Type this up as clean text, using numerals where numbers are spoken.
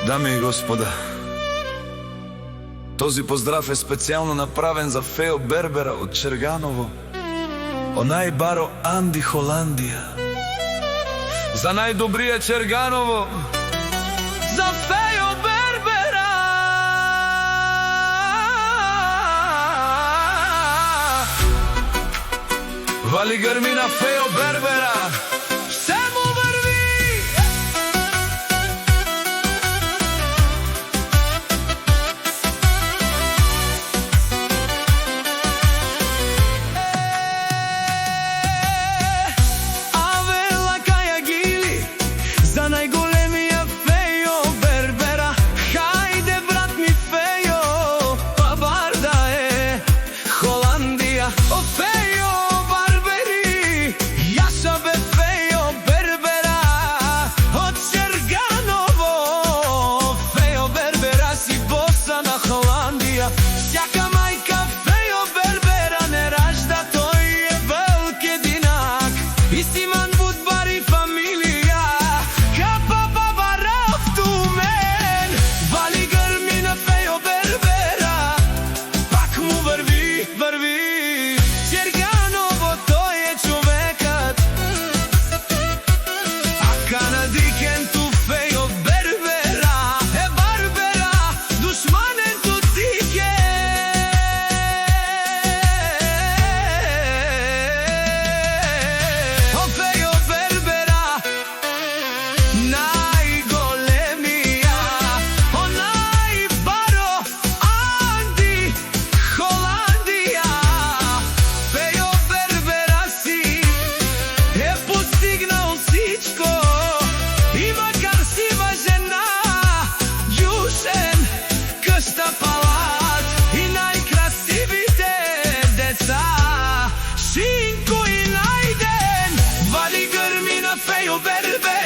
Дами и господа, този поздрав е специјално направен за Фео Бербера од Черганово, онај баро Анди Холандија, за најдобрија Черганово, за Фео Бербера. Вали грми на Фео Бербера, се му врви. За најголемија Фео Бербера, хајде брат ми Фео, па бар да е Холандија. О Фео Барбери, јаша бе Фео Бербера, од Черганово. Фео Бербера си боса на Холандија, сјака мајка Фео Бербера не ражда, тој е велик единак, истиман будбар и фамилија. Feo Berber.